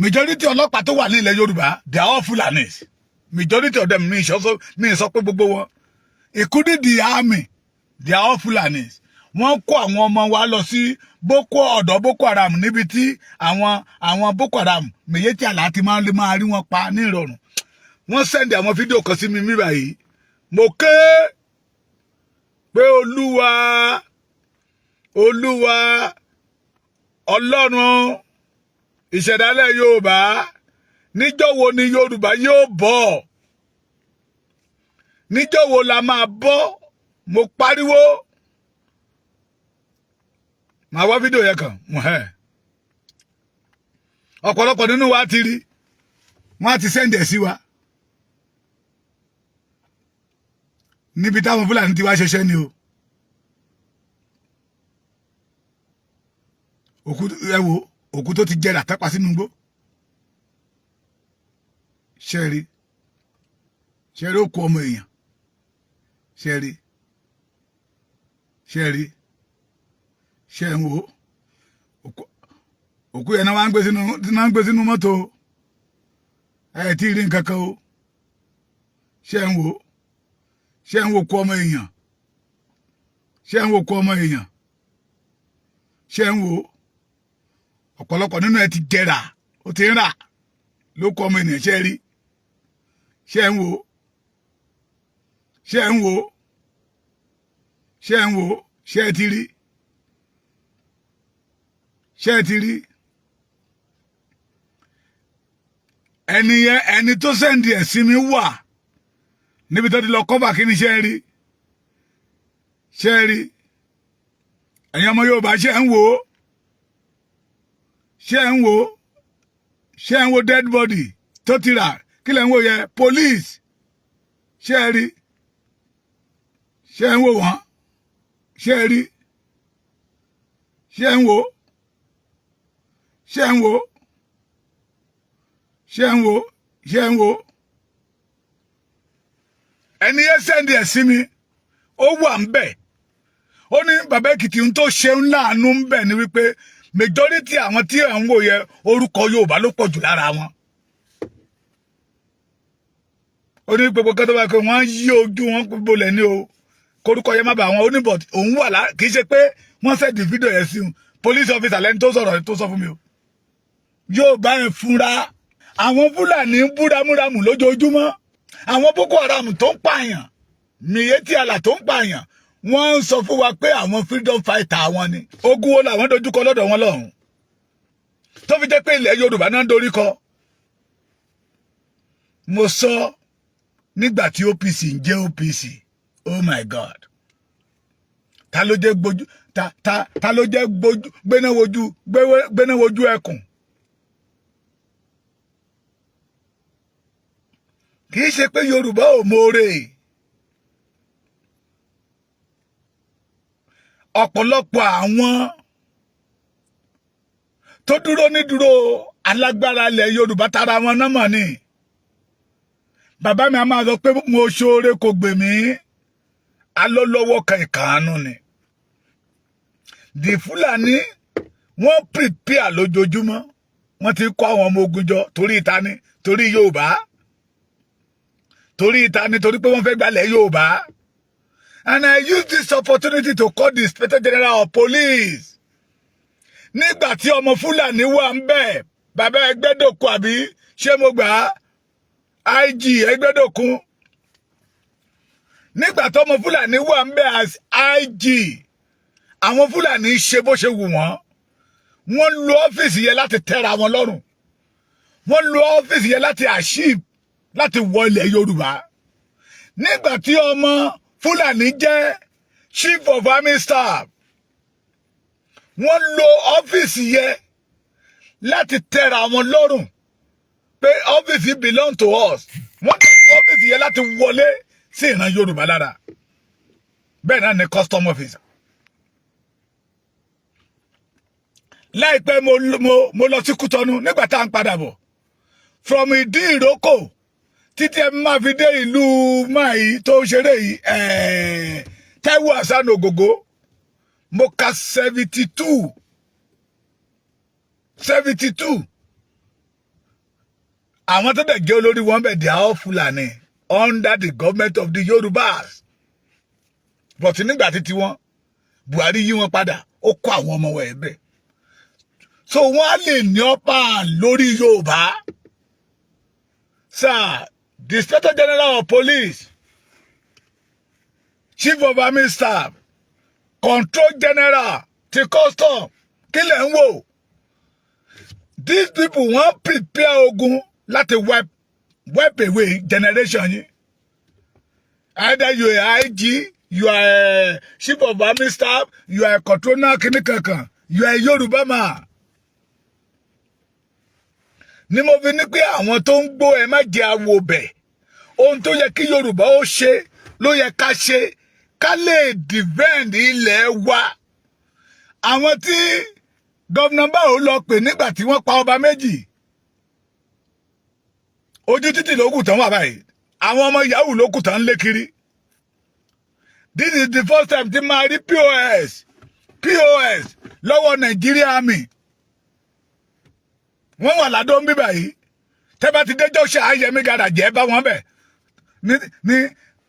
majority ọlọ́pàá tó wà ní ilẹ̀ Yorùbá they are all Fulanis. Majority of them mi sọ pé gbogbo wọn, including the army, they are all Fulanis. Wọ́n kó àwọn ọmọ wa lọ sí Boko Haram níbi tí àwọn Boko Haram méjèèjì àláti máa rí wọn pa ní ìrọ̀rùn. Wọ́n send àwọn fídíò kan sí mi báyìí. Mo ké pé Olúwa Ọlọ́run ìṣẹ̀dálẹ̀ Yorùbá, níjọ́ wo ni Yorùbá yóò bọ́? Níjọ́ wo la máa bọ́? Mo pariwo. Màá wá fídíò yẹn kan. Ọ̀pọ̀lọpọ̀ nínú wa ti rí. Wọ́n á ti send ẹ̀ sí wa. Níbi táwọn Fúlàní ti wá ṣẹṣẹ́ ni o. Òkú tó ti jẹrà tápa sínú igbó. Ṣẹ́rí ó kó ọmọ èèyàn. Ṣẹ́rí ń wo òkú yẹn náà wá ń gbé sínú mọ́tò. Ẹ tí ì rí nǹkan kan o. Ṣẹ́ ń wo kó ọmọ èèyàn. Ṣẹ́ ń wo kó ọmọ èèyàn. Ṣẹ́ ń wo ọ̀pọ̀lọpọ̀ nínú ẹ ti jẹrà, ó ti ń rà ló kó ọmọ ènìyàn. Ṣẹ́ rí. Ṣẹ́ ń wo ṣẹ́ ti rí. Ṣẹ́ ti rí. Ẹni tó sẹ́ndì ẹ̀ sí mi wà níbi tó ti lọ kọ́bà kí ni ṣẹ́ rí. Ẹ̀yin ọmọ Yorùbá ṣẹ́ ń wo dead body tó ti rà. Kí lẹ̀ ń wò yẹ? Police. Ṣẹ́ rí. Ṣẹ́ ń wò wọ́n. Ṣẹ́ rí. Ṣẹ́ ń wò. Ẹni yẹn sẹ́ndì ẹ̀ sí mi, ó wà ń bẹ̀. Ó ní bàbá Èkìtì ń tó ṣeun láàánú ń bẹ̀ ni wípé majority àwọn tí ẹ̀ ń wò yẹ orúkọ Yorùbá ló pọ̀ jù lára wọn. Ó ní gbogbo kan tó bá kó wọ́n yí ojú wọn bolẹ̀ ní o korúkọ yẹn má bà wọn. Ó ní but òun wà lá kì í ṣe pé wọ́n sẹ́ndì fídíò yẹn sí un. Police officer lẹ́ni tó sọ̀rọ̀ tó sọ fún mi o. Yorùbá ẹ̀ fúnra. Àwọn Fúlàní ń búramúramù lójoojúmọ́. Àwọn Boko Haram tó ń pààyàn, Miyetti Allah tó ń pààyàn, wọ́n ń sọ fún wa pé àwọn freedom fighter wọn ni. Ogun wo làwọn dojúkọ lọ́dọ̀ wọn lọ́hùn. Tó fi jẹ́ pé ilẹ̀ Yorùbá náà ń dorí kọ. Mo sọ nígbà tí OPC ń jẹ́ OPC. Oh my God. Ta ló jẹ́ gbéná wojú ẹkùn. Kì í ṣe pé Yorùbá ò mọ̀ọ́rẹ́. Ọ̀pọ̀lọpọ̀ àwọn tó dúró nídúró alágbára ilẹ̀ Yorùbá tara wọn náà mọ̀ ni. Bàbá mi a máa sọ pé mo ṣoore kò gbè mí. Alólọ́wọ́ kan ìkànnù ni. The Fúlàní wọ́n prepare lójoojúmọ́. Wọ́n ti kó àwọn ọmọ ogun jọ torí ìtani, torí Yorùbá. Torí pé wọ́n fẹ́ gbalẹ̀ Yorùbá. And I use this opportunity to call the Inspector General of Police. Nígbà tí ọmọ Fúlàní wà ń bẹ̀, bàbá Ẹgbẹ́dòkun àbí ṣé mo gbà IG Ẹgbẹ́dòkun. Nígbà tí ọmọ Fúlàní wà ń bẹ̀ as IG, àwọn Fúlàní ṣe bó ṣe wù wọ́n. Wọ́n lo ọ́fíìsì yẹn láti tẹ́ra wọn lọ́rùn. Wọ́n lo ọ́fíìsì yẹn láti achieve láti wọ ilẹ̀ Yorùbá. Nígbà tí ọmọ Fúlàní jẹ́ Chief of Army Staff, wọ́n lo ọ́fíìsì yẹn láti tẹ́ra wọn lọ́rùn pé ọ́fíìsì belong to us. Wọ́n ti lo ọ́fíìsì yẹn láti wọlé sí ìran Yorùbá lára. Bẹ́ẹ̀ náà ni custom officer. Láìpẹ́ mo lọ sí Kútọ́nù nígbà tá à ń padà bọ̀. From Ìdí Ìrókò títí ẹ máa fi dé ìlú máyì tó ṣeré yìí Táíwò Hasan Ògògó mo ka 72 àwọn tó dẹ̀ jẹ́ olórí wọn bẹ̀ they are all Fulani under the government of the Yorubas but nígbà tí tiwọn Buhari yí wọn padà ó kó àwọn ọmọ wọn ẹ̀bẹ̀ so wọ́n á lè ní ọ̀pá lórí Yorùbá sir the Inspector General of Police Chief of Army Staff Control General ti Custom kí lẹ̀ ń wò these people wọ́n prepare ogun láti wipe away generation yìí either you are IG you are a Chief of Army Staff you are a controller kìnnì kankan you are a Yoruba man ni mo fi ní pé àwọn tó ń gbọ́ ẹ má jẹ́ awo bẹ̀ ohun tó yẹ kí Yorùbá ó ṣe ló yẹ ká ṣe ká lè defend ilẹ̀ wa àwọn tí gọ́vnà Báwo lọ pè nígbà tí wọ́n pa ọba méjì ojú títì ló kù tán wà báyìí àwọn ọmọ yahoo ló kù tán lé kiri this is the first time tí máa rí POS lọ́wọ́ Nigeria Army wọ́n wà ládó ń bí báyìí tẹ́ bá ti déjọ́ ṣe àyẹ̀mí gàdà jẹ́ bá wọn bẹ̀ ní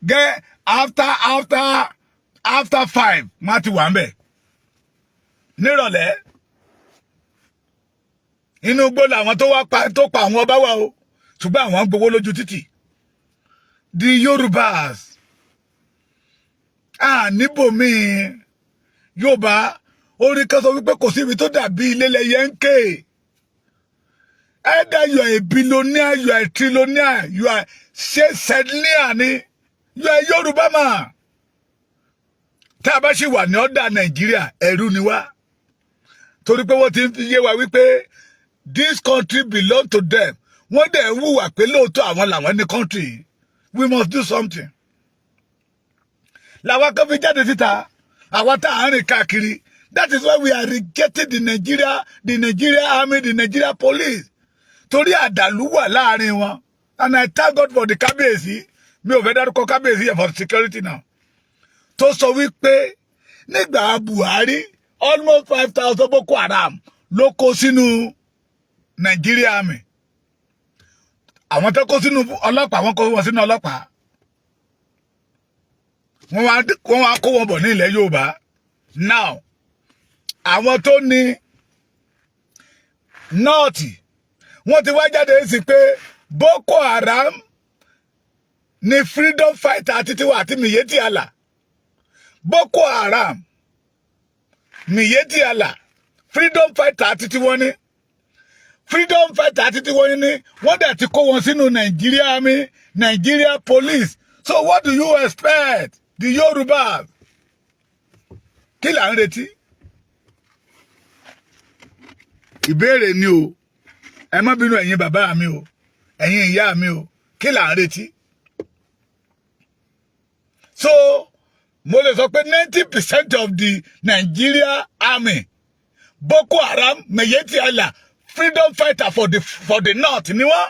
gẹ́ after 5 má ti wà ń bẹ̀ nírọ̀lẹ́ inú igbó làwọn tó pa àwọn ọba wa o ṣùgbọ́n àwọn gbowó lójú títì the Yorubas níbòmí Yorùbá orí kan sọ wípé kò sí ibi tó dàbí ilé lẹyẹ ń ké either you are a billionaire you are a trillionaire you are sedlier ni you are a Yoruba man tá a bá ṣì wà ní ọ̀dà Nàìjíríà ẹ̀rú ni wá torí pé wọ́n ti ń fi yé wa wípé this country belong to them wọ́n dẹ̀ ń wùwà pé lóòótọ́ àwọn làwọn ní country we must do something làwọn kan fi jáde síta àwa tá à ń rìn káàkiri that is why we are rejecting the Nigeria Army the Nigeria Police torí àdàlú wà láàrin wọn and I thank God for the kábíyèsí mi ò fẹ́ dárúkọ kábíyèsí yẹn for security now tó sọ wípé nígbà Buhari almost 5,000 Boko Haram ló kó sínú Nigeria Army àwọn tó kó sínú ọlọ́pàá wọ́n kó wọn sínú ọlọ́pàá wọ́n wá kó wọn bọ̀ ní ilẹ̀ Yorùbá now àwọn tó ní nọ́ọ̀tì wọ́n ti wá jáde sí pé Boko Haram ni freedom fighter àti tiwa àti Miyetti Allah Boko Haram Miyetti Allah freedom fighter àti tiwọn ni freedom fighter àti tiwọn ni wọ́n dẹ̀ ti kó wọn sínú Nigeria Army Nigeria Police so what do you expect the Yoruba kí là ń retí ìbéèrè ni o ẹ má bínú ẹ̀yin bàbá mi o ẹ̀yin ìyá mi o kí là ń retí so mo lè sọ pé 90% of the Nigeria Army Boko Haram Miyetti Allah freedom fighter for the north ni wọ́n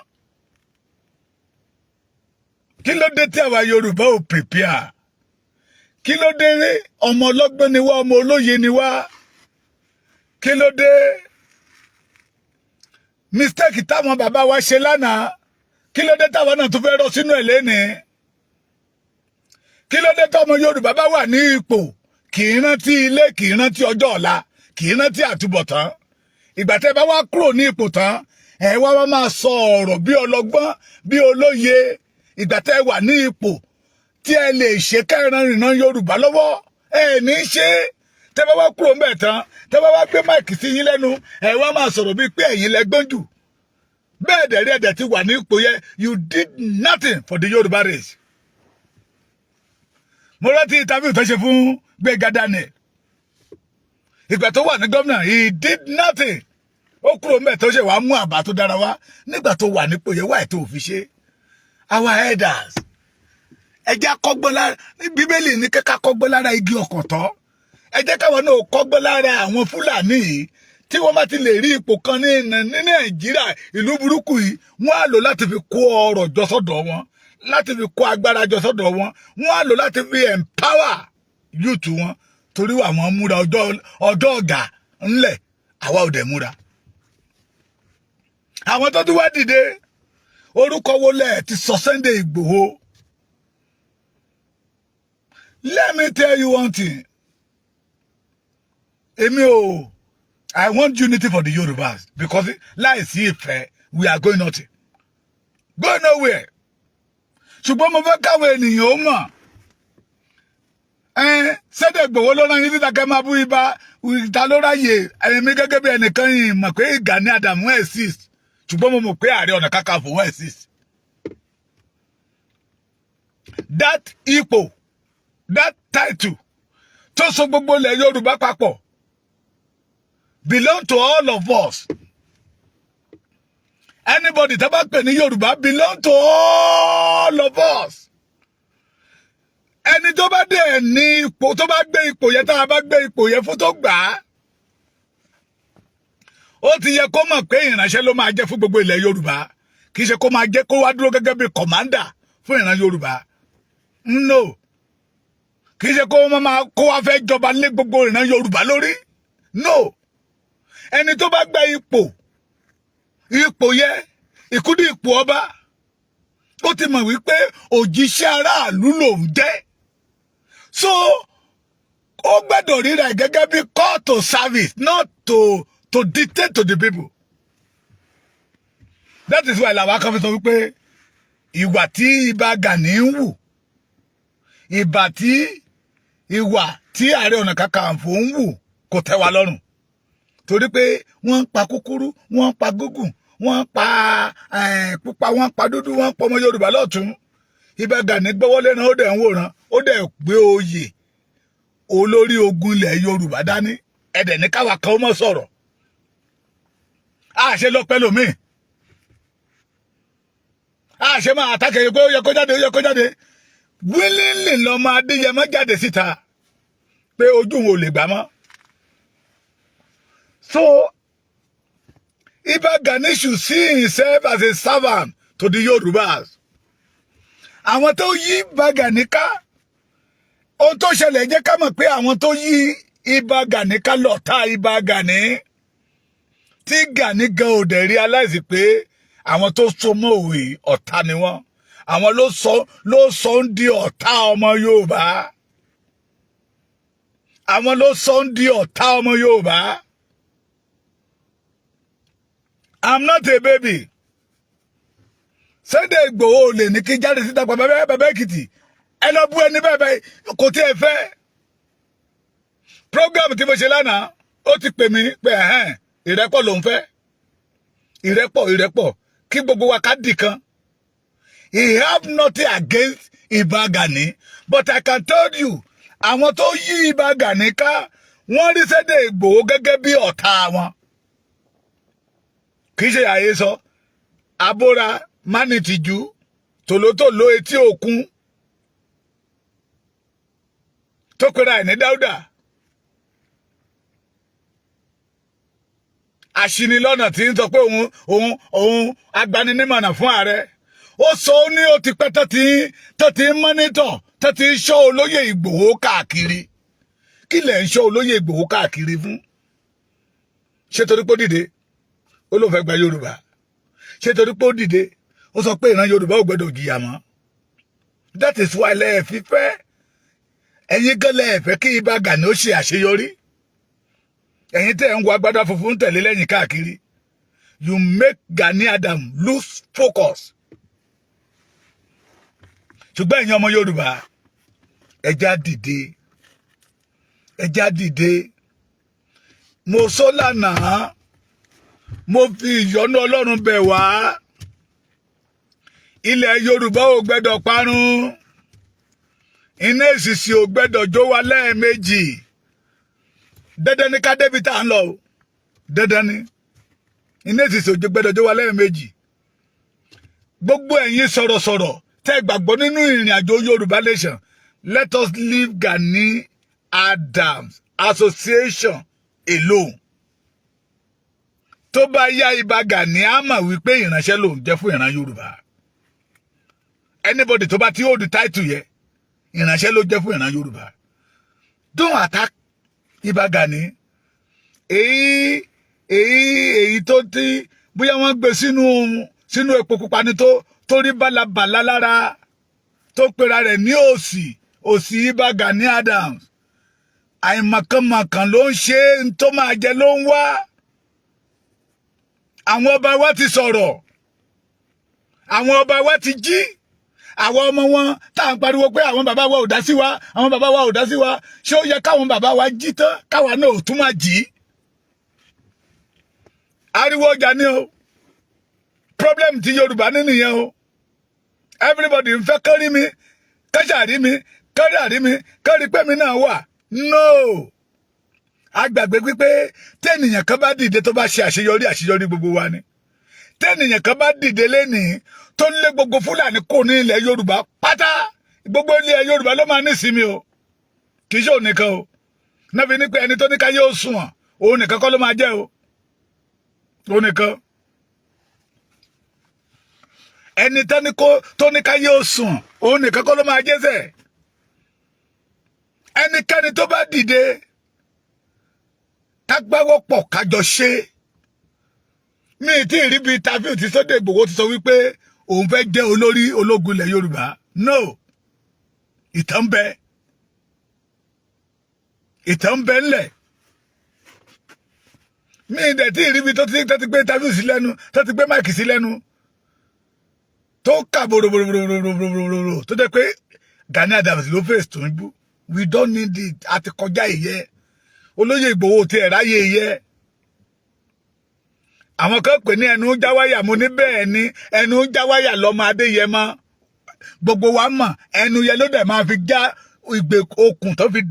kí ló dé tí àwa Yorùbá ò prepare kí ló dé ọmọ ọlọ́gbọ́n ni wá ọmọ olóye ni wá kí ló dé mistake táwọn bàbá wa ṣe lánàá kí ló dé táwọn náà tún fẹ́ rọ sínú ẹ̀ lénìí kí ló dé tọ́mọ Yorùbá bá wà ní ipò kì í rántí ilé kì í rántí ọjọ́ ọ̀la kì í rántí àtúbọ̀tán ìgbà tẹ́ bá wá kúrò ní ipò tán ẹ wá máa sọ ọ̀rọ̀ bí ọlọ́gbọ́n bí olóye ìgbà tẹ́ wà ní ipò tí ẹ lè ṣe kẹrin ìran Yorùbá lọ́wọ́ ẹ ní ṣe tẹ́ bá wá kúrò ńbẹ̀ tán tẹ́ bá wá gbé máìkì sí yín lẹ́nu ẹ wá máa sọ̀rọ̀ bíi pé ẹ̀yin lẹ́gbọ́n jù bẹ́ẹ̀ dẹ̀rí ẹ̀dẹ̀ ti wà ní ipò yẹn you did nothing for the Yoruba race. mo rántí interview tó ṣe fún Gbénga Daniel ìgbà tó wà ní gómìnà he did nothing ó kúrò ńbẹ̀ tó ṣe wàá mú àbá tó dára wá nígbà tó wà nípò yẹn wáyé tó fi ṣe our elders ẹ jẹ́ kọ́gbọ́n lára Bíbélì ní kẹ́kẹ́ kọ́gbọ́n lára igi ọ̀kọ̀tọ́ ẹ jẹ́ káwọn náà kọ́gbọ́n lára àwọn Fúlàní yìí tí wọ́n bá ti lè rí ipò kan ní Nàìjíríà ìlú burúkú yìí wọ́n á lò láti fi kó ọrọ̀ jọ sọ́dọ̀ wọn láti fi kó agbára jọ sọ́dọ̀ wọn wọ́n á lò láti fi empower youth wọn torí àwọn múra ọjọ́ ọ̀gá ńlẹ̀ àwa ò dẹ̀ múra àwọn tó tún wá dìde orúkọ wo lẹ ti sọ Sunday Igboho. Let me tell you one thing. I want unity for the Yorubas because láìsí ìfẹ́ we are going nothing. Go nowhere. Ṣùgbọ́n mo fẹ́ káwọn ènìyàn ó mọ̀. Sunday Igboho ló rán yín síta kẹ́ máa bú ibà ìta ló ráyè ẹ̀mí gẹ́gẹ́ bí ẹnìkan yìí mọ̀ pé Gani Adams wọ́n exist. Ṣùgbọ́n mo mọ̀ pé Ààrẹ Ọ̀nà Kakanfò wọ́n exist. That ipò, that title tó so gbogbo ilẹ̀ Yorùbá papọ̀ belong to all of us. Anybody tó bá pè ní Yorùbá belong to all of us. Ẹni tó bá dé ní ipò tó bá gbé ipò yẹn tá a bá gbé ipò yẹn fún tó gbà á. Ó ti yẹ kó mọ̀ pé ìránṣẹ́ ló máa jẹ́ fún gbogbo ilẹ̀ Yorùbá. Kì í ṣe kó máa jẹ́ kó wá dúró gẹ́gẹ́ bí commander fún ìran Yorùbá. No. Kì í ṣe kó wá fẹ́ jọba lé gbogbo ìran Yorùbá lórí. No. Ẹni tó bá gba ipò yẹn ìkúdí ipò ọba ó ti mọ̀ wípé òjíṣẹ́ aráàlú lòun jẹ́. So ó gbọ́dọ̀ ríra gẹ́gẹ́ bí call to service, not to dictate to the people. That is why làwọn kan fi sọ wípé ìwà tí Ìbà Gani ń wù, ìwà tí Ààrẹ Ọ̀nà Kakanfò ń wù kò tẹ́ wa lọ́rùn. Torí pé wọ́n ń pa kúkúrú, wọ́n ń pa gúngùn, wọ́n ń pa pupa, wọ́n ń pa dúdú, wọ́n ń pa ọmọ Yorùbá lọ́tún. Ìbà Gani gbọ́wọ́lé náà ó dẹ̀ ń wòran, ó dẹ̀ gbé oyè olórí ogun ilẹ̀ Yorùbá dání. Ẹ̀dẹ̀ ní káwa kan ó mọ̀ sọ̀rọ̀. Àṣẹ lọ pẹ́ lómi. Àṣẹ máa àtàkẹ́ pé ó yẹ kó jáde. Willingly lọ́mọ Adéyẹmọ jáde síta pé ojú òun ò lè gbà mọ́. So, Ìbà Gani should see himself as a servant to the Yorubas. Àwọn tó yí Ìbà Gani ká, ohun tó ṣẹlẹ̀ jẹ́ ká mọ̀ pé àwọn tó yí Ìbà Gani ká lọ̀tá Ìbà Gani. Tí Gani gan ò dẹ̀ realize pé àwọn tó so mọ́ òwe ọ̀tá ni wọ́n. Àwọn ló sọ ń di ọ̀tá ọmọ Yorùbá. Àwọn ló sọ ń di ọ̀tá ọmọ Yorùbá. I'm not a baby. Sunday Igboho lè ní kí jáde síta pa bàbá Èkìtì. Ẹ lọ bú ẹni bẹ́ẹ̀ kò tí ẹ fẹ́. Program tí mo ṣe lánàá, ó ti pè mí pé ìrẹ́pọ̀ ló ń fẹ́. Ìrẹ́pọ̀. Kí gbogbo wa ká dì kan. He have nothing against Ìbà Gani. But I can tell you, àwọn tó yí Ìbà Gani ká, wọ́n rí Sunday Igboho gẹ́gẹ́ bí ọ̀tá wọn. Kì í ṣe àyè sọ abóra mánìtìjú tòlótòló etí òkun tó pera ẹ̀ ní Dáúdà àṣìnílọ́nà tí ń sọ pé òun agbaninímọ̀nà fún ààrẹ ó sọ ó ní ó ti pẹ́ tó ti ń mọ́nítọ̀ tó ti ń ṣọ́ olóyè Ìgbòho káàkiri. Kí lẹ̀ ń ṣọ́ olóyè Ìgbòho káàkiri fún? Ṣé torí pé ó dìde ó ló fẹ́ gba Yorùbá? Ṣé torí pé ó dìde ó sọ pé ìran Yorùbá ò gbọdọ̀ jìyà mọ́? That is why lẹ́ẹ̀fi fẹ́ ẹ̀yin gan lẹ́ẹ̀fẹ́ kí Ìbà Gani ó ṣe àṣeyọrí. Ẹ̀yin tẹ́ ń wọ agbádá funfun tẹ̀lé lẹ́yìn káàkiri. You make Gani Adams lose focus. Ṣùgbọ́n ẹ̀yin ọmọ Yorùbá ẹja dìde. Mo sọ lánàá, mo fi ìyọ́nú Ọlọ́run bẹ̀ wá. Ilẹ̀ Yorùbá ò gbẹ́dọ̀ parun. Iná èsìsì ò gbẹ́dọ̀ jó wa lẹ́ẹ̀mejì. Dandan ni ká débi tá à ń lọ o. Dandan ni. Iná èsìsì ò gbẹ́dọ̀ jó wa lẹ́ẹ̀mejì. Gbogbo ẹ̀yin sọ̀rọ̀sọ̀rọ̀ tẹ́ gbàgbọ́ nínú ìrìn àjò Yorùbá nation. Let us leave Gani Adams Association alone. Tó bá yá Ìbà Gani á mọ̀ wípé ìránṣẹ́ lòun jẹ́ fún ìran Yorùbá. Anybody tó bá ti hold the title yẹ, ìránṣẹ́ ló jẹ́ fún ìran Yorùbá. Don't attack Ìbà Gani. Èyí tó ti bóyá wọ́n gbé sínú epo pupa ni tó rí bálabàlá lára tó pera rẹ̀ ní òsì Ìbà Gani Adams. Àìmọ̀kànmọ̀kàn ló ń ṣe tó máa jẹ ló ń wá. Àwọn ọba wa ti sọ̀rọ̀, àwọn ọba wa ti jí, àwọn ọmọ wọn tá à ń pariwo pé àwọn bàbá wa ò dá sí wa, àwọn bàbá wa ò dá sí wa, ṣé ó yẹ káwọn bàbá wa jí tán káwa náà ò tún máa jí? Ariwo ọjà ni o, problem ti Yorùbá ní nìyẹn o. Everybody ń fẹ́ kán rí mi, kán ṣàrí mi, kán rí mi, kán rí pé mi náà wà. No, agbàgbé pípé tẹ́nìyàn kan bá dìde tó bá ṣe àṣeyọrí gbogbo wa ni. Tẹ́nìyàn kan bá dìde lénìí tó ń lé gbogbo Fúlàní kò ní ilẹ̀ Yorùbá pátá, gbogbo ilẹ̀ Yorùbá ló máa ní ìsinmi o, kì í ṣe òun nìkan o. Náà fi ní pé ẹni tó ní ká yóò sùn wọn òun nìkan kọ́ ló máa jẹ́ o, òun nìkan. Ẹni tó ní ká yóò sùn òun nìkan kọ́ ló máa jẹ́ sẹ̀. Ẹnikẹ́ni tó bá dìde tágbáwọ́ pọ̀ kájọ ṣe. Mi tí ì rí bí interview tí Sunday Igboho ti sọ wípé òun fẹ́ jẹ́ olórí ológun ilẹ̀ Yorùbá. No, ìtàn bẹ ńlẹ̀. Mi dẹ̀ tí ì rí bí tó ti gbé interview sí lẹ́nu, tó ti gbé máìkì sí lẹ́nu, tó kà bòròbòròbòròbòròbòrò tó jẹ́ pé Gani Adams ló fèsì tó ń bú. We don't need it. Àti kọjá ìyẹ́. Olóyè Ìgbòho ti ẹ̀ráyé ìyẹ́. Àwọn kan pè ní ẹnu jáwáyà, mo ní bẹ́ẹ̀ ni ẹnu jáwáyà lọ́mọ Adéyẹmọ. Gbogbo wa mọ̀ ẹnu yẹ ló dẹ̀ máa fi já ìgbè okùn tó fi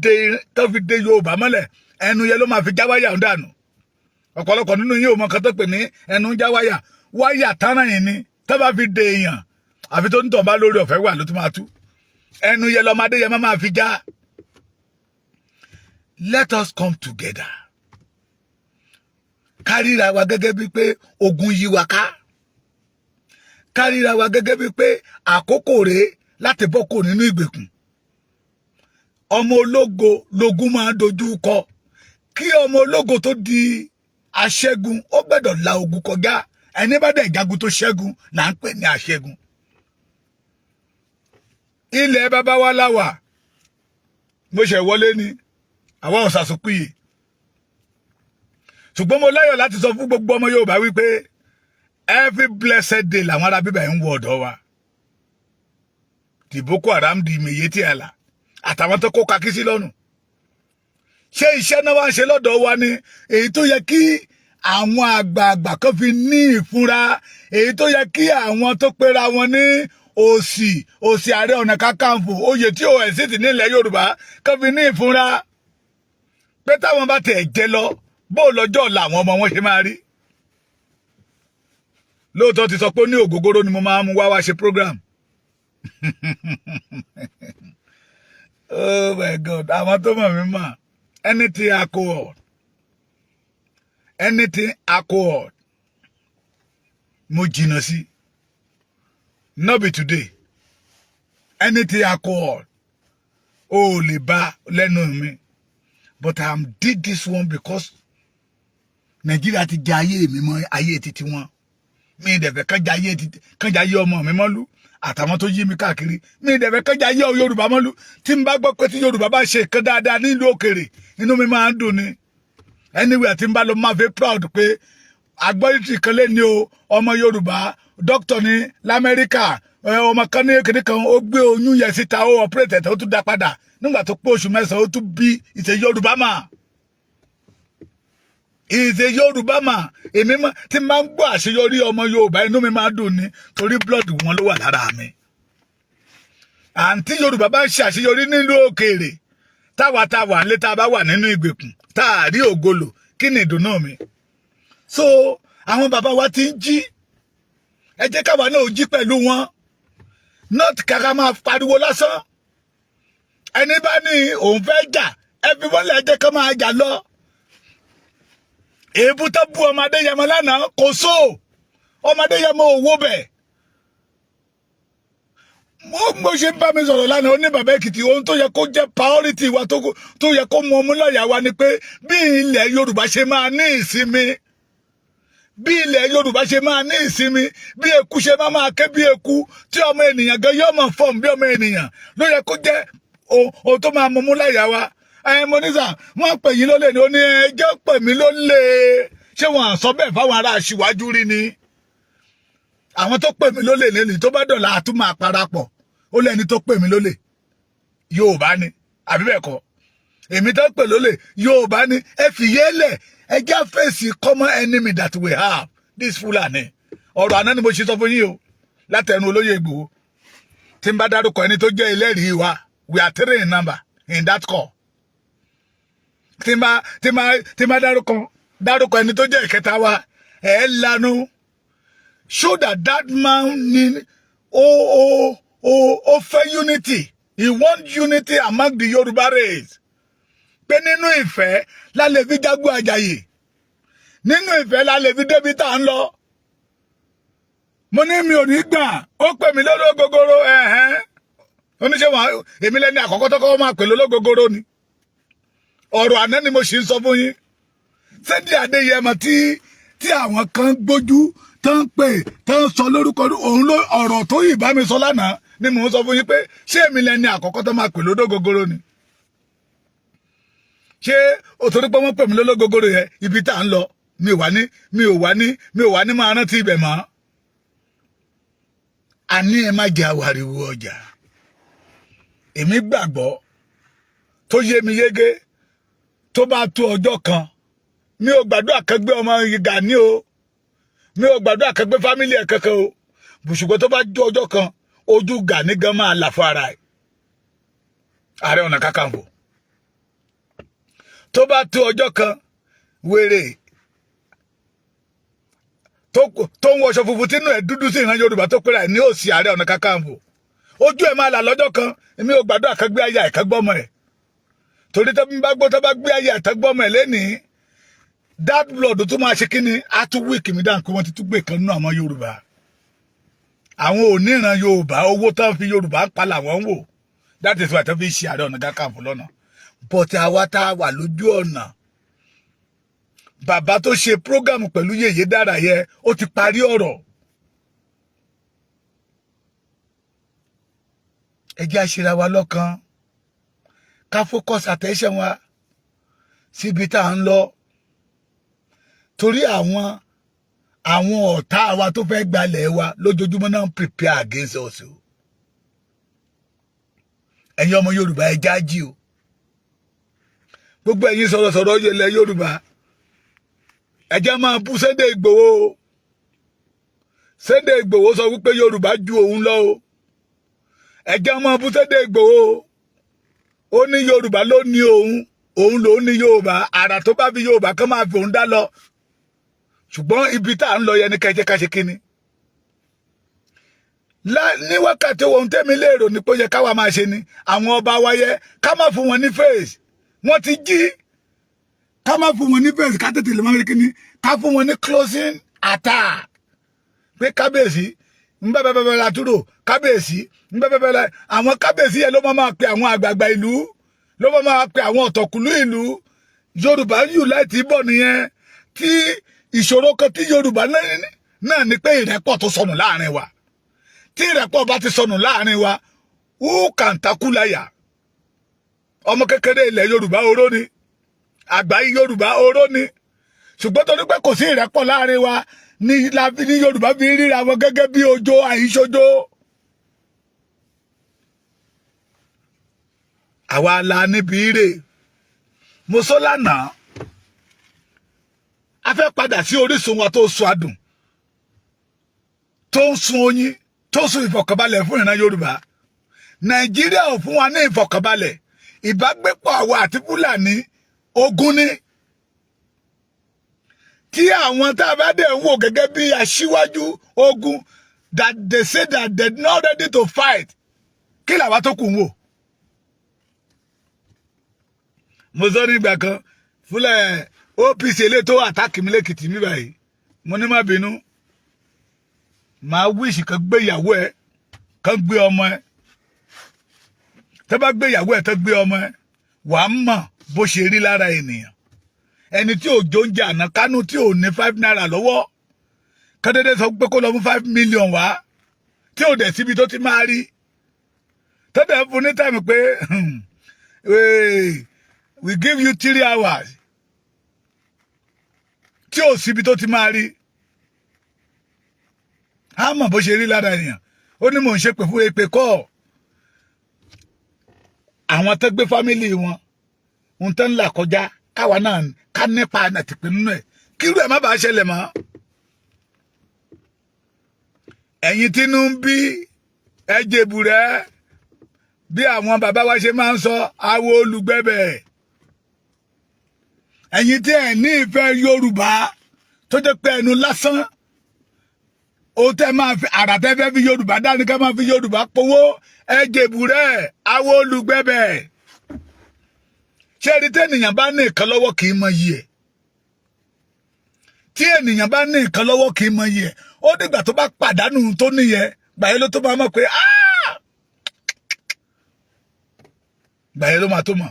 dé Yorùbá mọ́lẹ̀. Ẹnu yẹ ló máa fi jáwáyà ń dànù. Ọ̀pọ̀lọpọ̀ nínú yín ò mọ̀ kan tó pè ní ẹnu jáwáyà. Wáyà tánà yìí ni tó bá fi dé èèyàn. Àfi tó ń tàn bá lórí ọ̀fẹ́ wà ló tún máa tú. Ẹnu yẹ lọ́mọ Adéyẹmọ máa fi já. Let us come together. Kárìíra wa gẹ́gẹ́ bí pé ogun yí wa ká. Kárìíra wa gẹ́gẹ́ bí pé àkókò rèé láti bọ́ kò nínú ìgbèkùn. Ọmọ ológo lógun máa dojú kọ. Kí ọmọ ológo tó di aṣẹ́gun, ó gbọ́dọ̀ la ogun kọjá. Ẹni bá dẹ̀ jagun tó ṣẹ́gun là ń pè ní aṣẹ́gun. Ilẹ̀ bàbá wa láwà. Mo ṣẹ̀ wọlé ni. Àwọn òsàsùpìyè. Ṣùgbọ́n mo láyọ̀ láti sọ fún gbogbo ọmọ Yorùbá wípé every blessed day làwọn ará bíbá ń wọ ọ̀dọ̀ wa. Ti Boko Haram di Meyeti Àlà àtàwọn tó kó kakí sí lọ́rùn. Ṣé iṣẹ́ náà wá ń ṣe lọ́dọ̀ wa ni èyí tó yẹ kí àwọn àgbààgbà kan fi ní ìfúnra, èyí tó yẹ kí àwọn tó pera wọn ní òsì Ààrẹ Ọ̀nà Kakanfò, oyè tí ò ẹ̀sìn tì nílẹ̀ Yorùbá kan fi ní ìfúnra. Pé táwọn bá tẹ̀ jẹ lọ bó lọ́jọ́ ọ̀la àwọn ọmọ wọn ṣe máa rí. Lóòótọ́ ti sọ pé ní ògógóró ni mo máa mú wá ṣe program. Oh my God, àwọn tó mọ̀ mí mọ̀. Anything alcohol mo jìnnà sí. Not be today. Anything alcohol ó lè bá lẹ́nu mi. But I did this one because Nigeria ti jẹ ayé mi mọ́ ayé títí wọn. Mi dẹ̀ fẹ́ kán jẹ ayé ọmọ mi mọ́lú àtàwọn tó yí mi káàkiri. Mi dẹ̀ fẹ́ kán jẹ ayé Yorùbá mọ́lú. Tí n bá gbọ́ pé tí Yorùbá bá ṣe nǹkan dáadáa nílùú òkèrè, inú mi máa ń dùn ni. Anyway, tí n bá lọ máa fẹ́ proud pé agbọ́yìntì kan lé ní o ọmọ Yorùbá doctor ní l'Amẹ́ríkà, ọmọ kan ní kékeré kan ó gbé oyún yẹn síta ó operate ẹ̀ tó tún dá padà. Nígbà tó pé oṣù mẹ́sàn-án ó tún bí ìṣe Yorùbá mà. Ìṣe Yorùbá mà. Èmi tí máa ń gbọ́ àṣeyọrí ọmọ Yorùbá inú mi máa dùn ni torí blood wọn ló wà lára mi. Àǹtí Yorùbá bá ń ṣe àṣeyọrí nílùú òkèèrè táwa lé tá a bá wà nínú ìgbèkùn tá a rí ògolo kí ni ìdùnnú mi. So àwọn bàbá wa ti ń jí. Ẹ jẹ́ káwa náà jí pẹ̀lú wọn. Not kára máa pariwo lásán. Ẹni bá ní òun fẹ́ jà everybody ẹ jẹ́ ká máa jà lọ. Èébú tó bú ọmọ Adéyẹmọ lánàá kò só ọmọ Adéyẹmọ òwò bẹ̀. Mo ṣe bá mi sọ̀rọ̀ lánàá ó ní bàbá Èkìtì ohun tó yẹ kó jẹ́ priority wa tó yẹ kó mú ọmú lọ́yà wa ni pé bí ilẹ̀ Yorùbá ṣe máa ní ìsinmi, bí ilẹ̀ Yorùbá ṣe máa ní ìsinmi bí eku ṣe máa ké bí eku tí ọmọ ènìyàn gan yóò máa fọ́n bí ọmọ ènìyàn ló yẹ kó jẹ́ ohun tó máa mú láyà wa. Mo ní sà wọ́n pè yín lólè ni ó ní ẹjọ́ pè mí lólè ṣé wọ́n sọ bẹ́ẹ̀ fáwọn ará aṣíwájú rí ni àwọn tó pè mí lólè lẹ́nu tó bá dọ̀la àtún máa parapọ̀ ó lẹ́ni tó pè mí lólè Yorùbá ni àbí bẹ́ẹ̀ kọ́ èmi tó pè lólè Yorùbá ni ẹ fìyélẹ̀ ẹ já fèsì common enemy that we have this Fulani ọ̀rọ̀ àná ni mo ṣe sọ fún yín o látẹnu olóyè Ìgbòho tí n bá dárúkọ ẹni tó jẹ́ ẹlẹ́rìí wa we are 3 in number in that call tí n bá dárúkọ ẹni tó jẹ́ ìkẹta wa ẹ lanu show that man need ó fẹ́ unity he want unity among the Yoruba race pé nínú ìfẹ́ la lè fi jagun àjàyè nínú ìfẹ́ la lè fi débi tá ń lọ mo ní mi ò ní gbà ó pè mí lólógogoro oníṣẹ́ wọn èmi lẹ́ni àkọ́kọ́ tó kọ́ máa pè lólógogoro ni ọ̀rọ̀ àná ni mo sì ń sọ fún yín Sunday Adéyẹmọ tí àwọn kan gbójú tán pè tán sọ lórúkọ òun ló ọ̀rọ̀ tó yìí bá mi sọ lánàá ni mò ń sọ fún yín pé ṣé èmi lẹ́ni àkọ́kọ́ tó máa pè lólógogoro ni ṣé òtòrí pé wọ́n pè mí lólógogoro yẹn ibi tá à ń lọ mi ò wá ní máa rántí ibẹ̀ mọ́ àní ẹ má jẹ́ àwàríwó ọjà èmi gbàgbọ́ tó yé mi yégé tó bá tó ọjọ́ kan mi ò gbàdúrà kan gbé ọmọ Gani o mi ò gbàdúrà kan gbé fámílì ẹ̀ kankan o ṣùgbọ́n tó bá jó ọjọ́ kan ojú Gani gan máa là fún ara ẹ̀ Ààrẹ Ọ̀nà Kakanfò tó bá tó ọjọ́ kan wèrè tó ń wọṣọ funfun tínú ẹ̀ dúdú sí ìran Yorùbá tó pera ẹ̀ ní òsì Ààrẹ Ọ̀nà Kakanfò ojú ẹ̀ máa là lọ́jọ́ kan èmi ò gbàdúrà kan gbé aya ẹ̀ kan gbọ́mọ ẹ̀ torí tó bá gbé aya ẹ̀ kan gbọ́mọ ẹ̀ lénìí that blood tó máa ṣe kí ni a tún wíìkì mi dáhùn pé wọ́n ti tún gbé kan nínú àwọn Yorùbá àwọn oníran Yorùbá owó tán fi Yorùbá ń pa làwọn ń wò that is why tán fi ṣe Ààrẹ Ọ̀nà Kakanfò lọ́nà but àwa tá a wà lójú ọ̀nà bàbá tó ṣe program pẹ̀lú Yèyé Dára yẹ ó ti parí ọ̀rọ̀ ẹ jẹ́ àṣírà wa lọ́kàn ká focus attention wa síbi tá à ń lọ torí àwọn ọ̀tá wa tó fẹ́ gbalẹ̀ wa lójoojúmọ́ náà ń prepare against us o ẹ̀yin ọmọ Yorùbá ẹ jájí o gbogbo ẹ̀yin sọ̀rọ̀sọ̀rọ̀ ilẹ̀ Yorùbá ẹ jẹ́ máa bú Sunday Ìgbòho Sunday Ìgbòho sọ wípé Yorùbá ju òun lọ o ẹ jẹ́ máa bú Sunday Ìgbòho ó ní Yorùbá ló ní òun ló ní Yorùbá àrà tó bá fi Yorùbá kán máa fi òun dá lọ ṣùgbọ́n ibi tá à ń lọ yẹn ní kẹjẹ ká ṣe kíni ní wákàtí ohun tẹ́mi lérò ní pé ó yẹ káwa máa ṣe ni àwọn ọba wáyé ká má fún wọn ní face wọ́n ti jí ká má fún wọn ní face ká tètè lè máa rí kíni ká fún wọn ní closing attack pé kábíyèsí ń bá bẹ́ẹ̀ látúrò kábíyèsí ń bá bẹ́ẹ̀ àwọn kábíyèsí yẹn ló máa pe àwọn àgbààgbà ìlú ló máa pe àwọn ọ̀tọ̀kùlú ìlú Yorùbá yù láti bọ̀ nìyẹn tí ìṣòro kan tí Yorùbá náà ní pé ìrẹ́pọ̀ tó sọnù láàrin wa tí ìrẹ́pọ̀ bá ti sọnù láàrin wa who can tackle láyà ọmọ kékeré ilẹ̀ Yorùbá oró ni àgbáyé Yorùbá oró ni ṣùgbọ́n torí pé kò sí ìrẹ́pọ̀ láàrin wa ní Yorùbá fi ríra wọn gẹ́gẹ́ bí ojo àìṣojo àwa la níbi ire mo sọ lánàá a fẹ́ padà sí orísun wa tó sun adùn tó ń sun oyin tó sun ìfọ̀kànbalẹ̀ fún ìran Yorùbá Nàìjíríà ò fún wa ní ìfọ̀kànbalẹ̀ ìbágbépọ̀ àwa àti Fúlàní ogun ni tí àwọn tá a bá dẹ̀ ń wò gẹ́gẹ́ bí aṣíwájú ogun that they say that they not ready to fight kí làwa tó kù ń wò mo sọ nígbà kan Fúlàní OPC ilé tó àtàkì mi lẹ́kìtì mi báyìí mo ní má bínú màá wíṣì kan gbé ìyàwó ẹ kan gbé ọmọ ẹ tẹ́ bá gbé ìyàwó ẹ tẹ́ gbé ọmọ ẹ wàá mọ̀ bó ṣe rí lára ènìyàn ẹni tí ò jó ń jẹ àná kánú tí ò ní 5 naira lọ́wọ́ kádédé sọ pé kó lọ mú 5 million wá tí ò dẹ̀ síbi tó ti máa rí tọ́dẹ̀ fún ní time pé we give you 3 hours tí ò síbi tó ti máa rí á mọ̀ bó ṣe rí lára ènìyàn ó ní mò ń ṣépè fún èpè kọ́ àwọn tó gbé fámìlì wọn ohun tó ń là kọjá káwa náà ká nípa àtìpé nínú ẹ̀ kí irú ẹ̀ má bàa ṣẹlẹ̀ mọ́ ẹ̀yin tínú ń bí ẹ̀jẹ̀bù rẹ̀ bí àwọn bàbá wa ṣe máa ń sọ awo olùgbẹ́bẹ̀ ẹ̀yin tí ẹ̀ ní ìfẹ́ Yorùbá tó jẹ́ pé ẹnu lásán ó tẹ́ máa fi àràtẹ́fẹ́ fi Yorùbá dání ká máa fi Yorùbá powó ẹ̀jẹ̀bù rẹ̀ awo olùgbẹ́bẹ̀ ṣé ẹni tí ènìyàn bá ní nǹkan lọ́wọ́ kì í mọ iyì ẹ̀ tí ènìyàn bá ní nǹkan lọ́wọ́ kì í mọ iyì ẹ̀ ó dìgbà tó bá pàdánù tó níyẹn gbàyẹ ló tó máa mọ̀ pé gbàyẹ ló máa tó mọ̀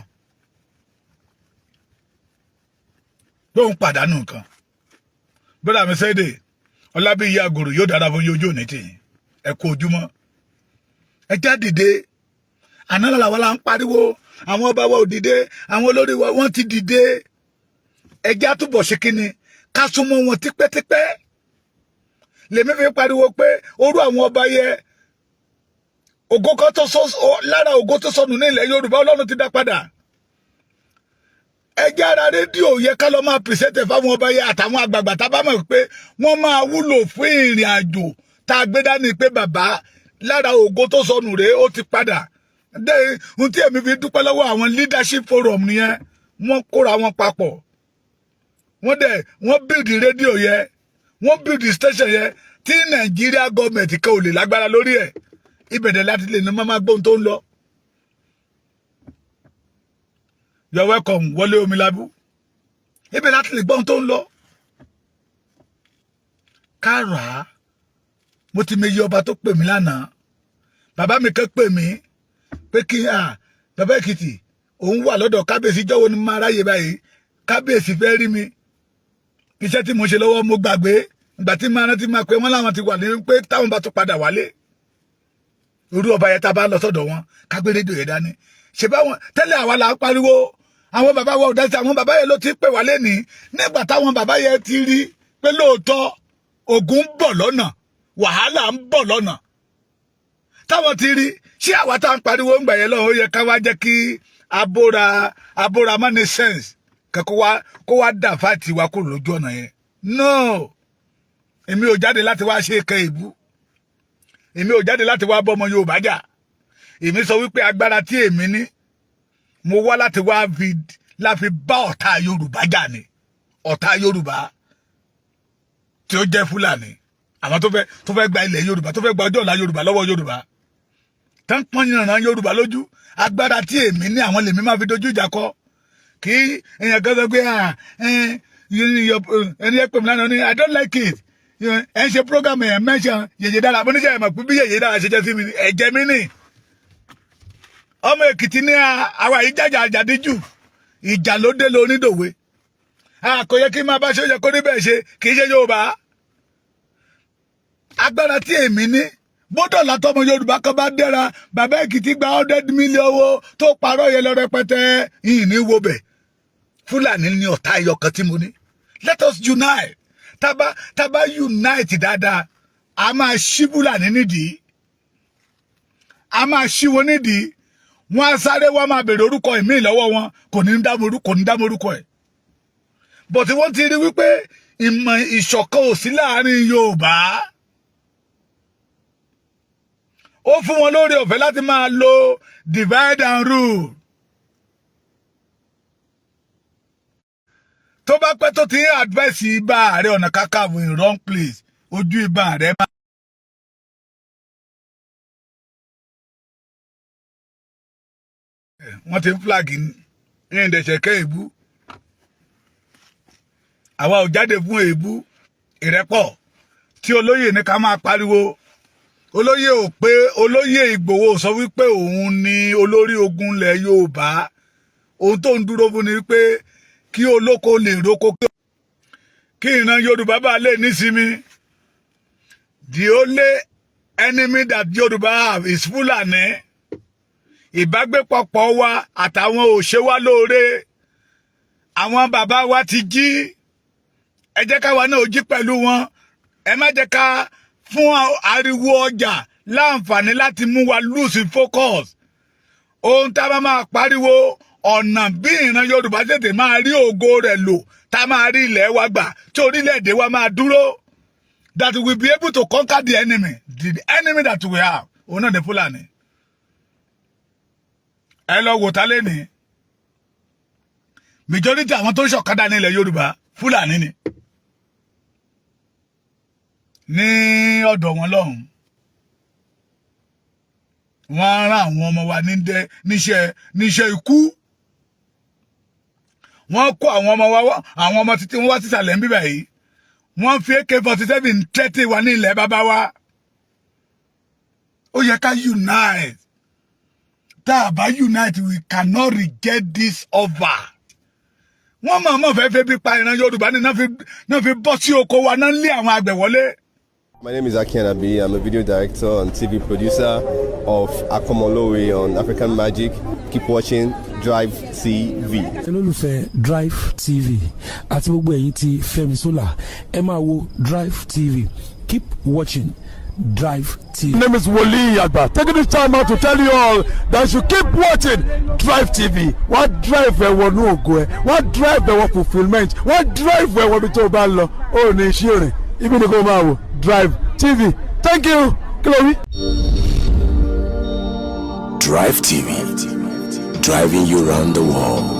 tó ń pàdánù nǹkan bọ́dà mi sẹ́dẹ̀ ọlábíyí àgòrò yóò dára fún yóò ní tìyìn ẹ kú ojúmọ́ ẹ já dìde àná làwọn là ń pariwo àwọn ọba wa ò dìde àwọn olórí wa wọ́n ti dìde ẹ já túbọ̀ ṣe kíni ká súnmọ́ wọn tipẹ́tipẹ́ lèmi fi pariwo pé orú àwọn ọba yẹ ògo kan tó sọ lára ògo tó sọnù ní ilẹ̀ Yorùbá Ọlọ́run ti dá padà ẹjẹ́ ara rédíò yẹ ká lọ máa pèsètè fáwọn ọba yẹ àtàwọn àgbààgbà tá a bá mọ̀ pé wọ́n máa wúlò fún ìrìn àjò tá a gbé dání pé bàbá lára ògo tó sọnù rèé ó ti padà dé ohun tí èmi fi dúpẹ́ lọ́wọ́ àwọn leadership forum nìyẹn wọ́n kóra wọn papọ̀ wọ́n build rédíò yẹ wọ́n build station yẹ tí Nàìjíríà gọọmenti kan ò lè lágbára lórí ẹ̀ ìbẹ̀dẹ̀ láti lè ní máa gbóhun tó ń lọ. You're welcome Wọlé Omilabu ibẹ̀ láti lè gbóhun tó ń lọ. kára mo ti méjì ọba tó pè mí lánàá bàbá mi kan pè mí pé kí bàbá Èkìtì òun wà lọ́dọ̀ kábíyèsí jọ́wọ́ ni máa ráyè báyìí kábíyèsí fẹ́ rí mi iṣẹ́ tí mo ṣe lọ́wọ́ mo gbàgbé ìgbà tí máa rántí máa pé wọ́n láwọn ti wà ní pé táwọn bá tún padà wálé irú ọba yẹn tá a bá lọ sọ́dọ̀ wọn kágbé rédíò yẹn dání ṣe báwọn tẹ́lẹ̀ àwa là ń pariwo àwọn bàbá wa ò dá sí àwọn bàbá yẹn ló ti pè wálé ní nígbà táwọn bàbá yẹn ti rí pé lóòótọ́ ogun ń bọ̀ lọ́nà wàhálà ń bọ̀ lọ́nà táwọn ti rí ṣé àwa tá ń pariwo ń gbà yẹn lọ́wọ́ ó yẹ ká wá jẹ́ kí abóra má ní sense kẹ́kọ́ kó wá dà fáàtì wa kúrò lójú ọ̀nà yẹn no èmi ò jáde láti wá ṣe kẹ́ ìbú èmi ò jáde láti wá bọ́mọ Yorùbá jà èmi sọ wípé agbára tí èmi ní mo wá láti wá láfi bá ọ̀tá Yorùbá jà ní ọ̀tá Yorùbá tí ó jẹ́ Fúlàní àwọn tó fẹ́ gba ilẹ̀ Yorùbá tó fẹ́ gba ọjọ́ ọ̀la Yorùbá lọ́wọ́ Yorùbá tán pọ́n yìnrán Yorùbá lójú agbára tí èmi ní àwọn lèmi máa fi dojú ìjà kọ kí èèyàn kan sọ pé ẹni ẹ pè mí lánàá ní I don't like it ẹ ń ṣe program ẹ̀ mẹ́sàn Yèyé Dára mo níṣẹ́ ẹ̀mọ̀ pé bí Yèyé Dára ṣe jẹ́ sí mi ẹ̀jẹ̀ mi nì ọmọ Èkìtì ní àwa yìí jàjà àjàdí jù ìjà ló dé lọ onídòwe kò yẹ kí n máa bá ṣe ó yẹ kó rí bẹ́ẹ̀ ṣe kì í ṣe Yorùbá agbára tí èmi ní bọ́dọ̀ látọmọ Yorùbá kan bá dẹ́ra bàbá Èkìtì gba 100 million owó tó parọ́ yẹn lọ rẹpẹtẹ yìí ní wo bẹ̀ Fúlàní ní ọ̀tá ẹyọkan tí mo ní let us unite tábà unite dáadáa a máa ṣí Fúlàní nídìí a máa ṣí wọn nídìí wọn á sáré wọn máa bèrè orúkọ ìmí lọ́wọ́ wọn kò ní dámọ̀ orúkọ ẹ̀ bọ̀tí wọ́n ti rí wípé ìmọ̀ ìṣọ̀kan ò sí láàrin Yorùbá ó fún wọn lórí ọ̀fẹ́ láti máa lo divide and rule tó bá pẹ́ tó ti ń advice Ìbà Ààrẹ Ọ̀nà Kakanfò in wrong place ojú Ìbà Ààrẹ máa. wọ́n ti ń flag ní ìdẹ̀ṣẹ̀kẹ́ èébú àwa ò jáde fún èébú ìrẹ́pọ̀ tí olóyè ní ká máa pariwo olóyè ò pé olóyè Ìgbòho sọ wípé òun ni olórí ogun ilẹ̀ Yorùbá ohun tó ń dúró fún ni pé kí olóko lè roko kí ìran Yorùbá bá lè nísinmi The only enemy that Yoruba have is Fulani. Ìbágbépọ̀ wa àtàwọn òṣè wa lóore. Àwọn bàbá wa ti jí. Ẹ jẹ́ ká wa náà jí pẹ̀lú wọn. Ẹ má jẹ́ ká fún ariwo ọjà láǹfààní láti mú wa lose focus. Ohun tá a máa pariwo ọ̀nà bí ìran Yorùbá tètè máa rí ògo rẹ̀ lò tá a máa rí ilẹ̀ wa gbà tí orílẹ̀-èdè wa máa dúró. That we will be able to conquer the enemy that we have. Òun náà ní Fúlàní. Ẹ lọ wò tá lẹ́ni. Majority àwọn tó ń ṣọ̀kadà ní ilẹ̀ Yorùbá Fúlàní ni. Ní ọ̀dọ̀ wọn lọ́hùn. Wọ́n rán àwọn ọmọ wa níṣẹ́ ikú. Wọ́n kó àwọn ọmọ títí wọ́n wá sísàlẹ̀ ń bíbà yìí. Wọ́n fi AK-47 tẹ́tí wa ní ilẹ̀ bàbá wa. Ó yẹ ká unite. Tá a bá unite, we cannot reject this offer. Wọ́n mọ̀ fẹ́ bí pa ìran Yorùbá ní náà fi bọ́ sí oko wa náà lé àwọn àgbẹ̀ wọlé. My name is Aki Anabi. I'm a video director and TV producer of Akomolowe on African Magic. Keep watching Drivetv. Olólùfẹ́ Drivetv àti gbogbo ẹ̀yin tí Fẹ́mi Sola ẹ máa wo Drivetv. Keep watching Drivetv. My name is Wole Agba. Taking this time out to tell you all that you keep watching Drivetv. What drive ẹ̀wọ̀ ní ògo ẹ̀? What drive ẹ̀wọ̀ fulfilment? What drive ẹ̀wọ̀ bí tó bá lọ? Ó ní iṣẹ́ rìn. Ibi ni kò máa wò Drivetv. Thank you. Chloe. Drivetv. Driving you around the world.